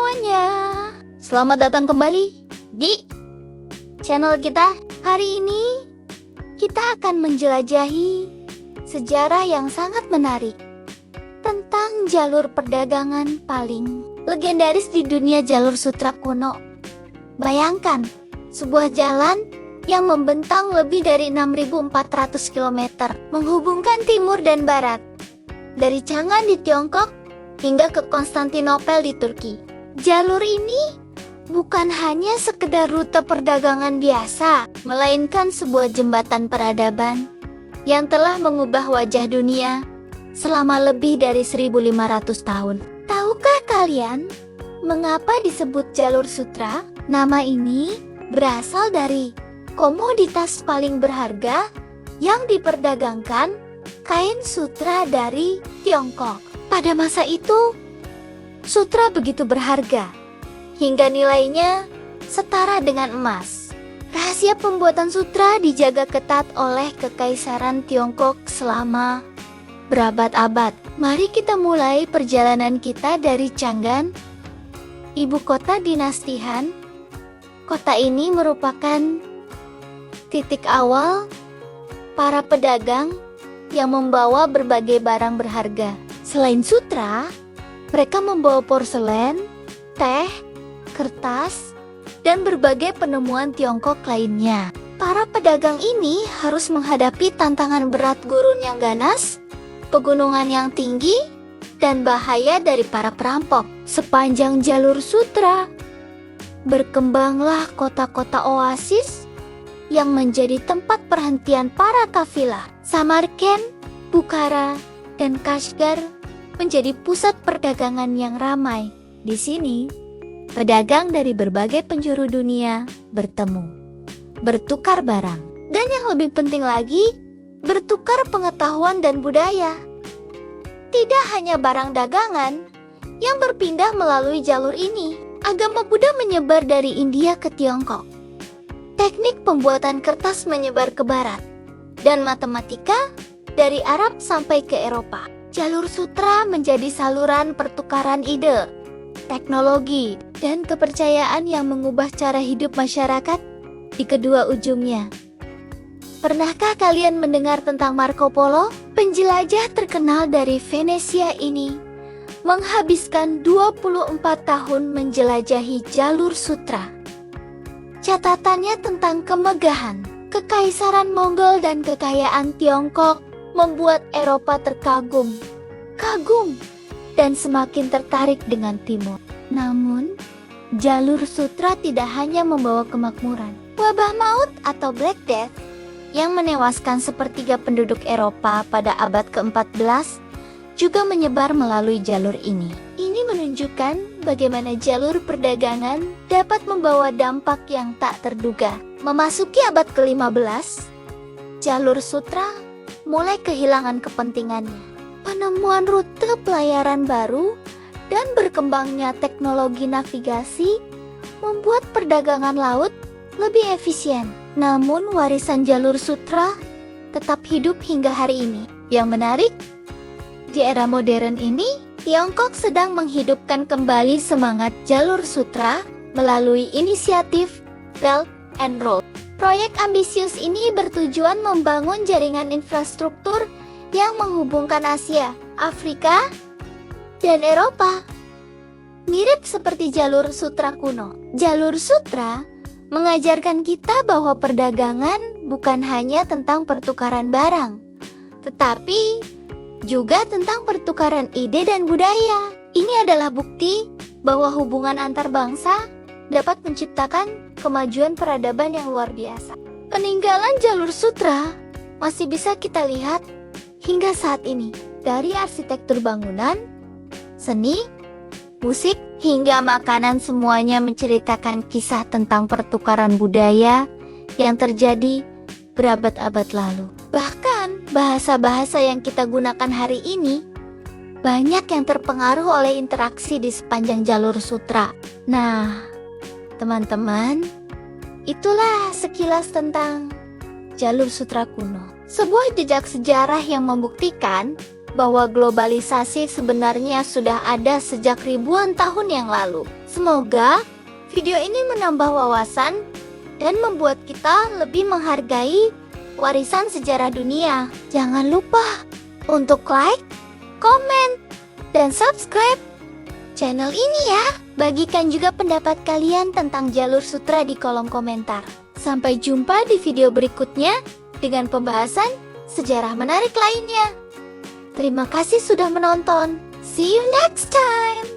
semuanya, selamat datang kembali di channel kita. Hari ini kita akan menjelajahi sejarah yang sangat menarik tentang jalur perdagangan paling legendaris di dunia, jalur sutra kuno. Bayangkan, sebuah jalan yang membentang lebih dari 6.400 km menghubungkan timur dan barat, dari Chang'an di Tiongkok hingga ke Konstantinopel di Turki. Jalur ini bukan hanya sekedar rute perdagangan biasa, melainkan sebuah jembatan peradaban yang telah mengubah wajah dunia selama lebih dari 1.500 tahun. Tahukah kalian mengapa disebut jalur sutra? Nama ini berasal dari komoditas paling berharga yang diperdagangkan, kain sutra dari Tiongkok. Pada masa itu, sutra begitu berharga, hingga nilainya setara dengan emas. Rahasia pembuatan sutra dijaga ketat oleh Kekaisaran Tiongkok selama berabad-abad. Mari kita mulai perjalanan kita dari Chang'an, ibu kota dinasti Han. Kota ini merupakan titik awal para pedagang yang membawa berbagai barang berharga. Selain sutra, mereka membawa porselen, teh, kertas, dan berbagai penemuan Tiongkok lainnya. Para pedagang ini harus menghadapi tantangan berat, gurun yang ganas, pegunungan yang tinggi, dan bahaya dari para perampok. Sepanjang jalur sutra, berkembanglah kota-kota oasis yang menjadi tempat perhentian para kafilah. Samarkand, Bukhara, dan Kashgar menjadi pusat perdagangan yang ramai. Di sini, pedagang dari berbagai penjuru dunia bertemu, bertukar barang, dan yang lebih penting lagi, bertukar pengetahuan dan budaya. Tidak hanya barang dagangan yang berpindah melalui jalur ini, agama Buddha menyebar dari India ke Tiongkok. Teknik pembuatan kertas menyebar ke barat, dan matematika dari Arab sampai ke Eropa. Jalur sutra menjadi saluran pertukaran ide, teknologi, dan kepercayaan yang mengubah cara hidup masyarakat di kedua ujungnya. Pernahkah kalian mendengar tentang Marco Polo? Penjelajah terkenal dari Venesia ini menghabiskan 24 tahun menjelajahi jalur sutra. Catatannya tentang kemegahan, kekaisaran Mongol, dan kekayaan Tiongkok membuat Eropa terkagum, dan semakin tertarik dengan timur. Namun, jalur sutra tidak hanya membawa kemakmuran. Wabah maut atau Black Death yang menewaskan sepertiga penduduk Eropa pada abad ke-14 juga menyebar melalui jalur ini. Ini menunjukkan bagaimana jalur perdagangan dapat membawa dampak yang tak terduga. Memasuki abad ke-15, jalur sutra mulai kehilangan kepentingannya. Penemuan rute pelayaran baru dan berkembangnya teknologi navigasi membuat perdagangan laut lebih efisien. Namun warisan jalur sutra tetap hidup hingga hari ini. Yang menarik, di era modern ini, Tiongkok sedang menghidupkan kembali semangat jalur sutra melalui inisiatif Belt and Road. Proyek ambisius ini bertujuan membangun jaringan infrastruktur yang menghubungkan Asia, Afrika, dan Eropa. Mirip seperti jalur sutra kuno, jalur sutra mengajarkan kita bahwa perdagangan bukan hanya tentang pertukaran barang, tetapi juga tentang pertukaran ide dan budaya. Ini adalah bukti bahwa hubungan antar bangsa dapat menciptakan kemajuan peradaban yang luar biasa. Peninggalan jalur sutra masih bisa kita lihat hingga saat ini, dari arsitektur bangunan, seni, musik, hingga makanan, semuanya menceritakan kisah tentang pertukaran budaya yang terjadi berabad-abad lalu. Bahkan bahasa-bahasa yang kita gunakan hari ini banyak yang terpengaruh oleh interaksi di sepanjang jalur sutra. Nah, teman-teman, itulah sekilas tentang jalur sutra kuno. Sebuah jejak sejarah yang membuktikan bahwa globalisasi sebenarnya sudah ada sejak ribuan tahun yang lalu. Semoga video ini menambah wawasan dan membuat kita lebih menghargai warisan sejarah dunia. Jangan lupa untuk like, komen, dan subscribe channel ini ya. Bagikan juga pendapat kalian tentang jalur sutra di kolom komentar. Sampai jumpa di video berikutnya dengan pembahasan sejarah menarik lainnya. Terima kasih sudah menonton. See you next time.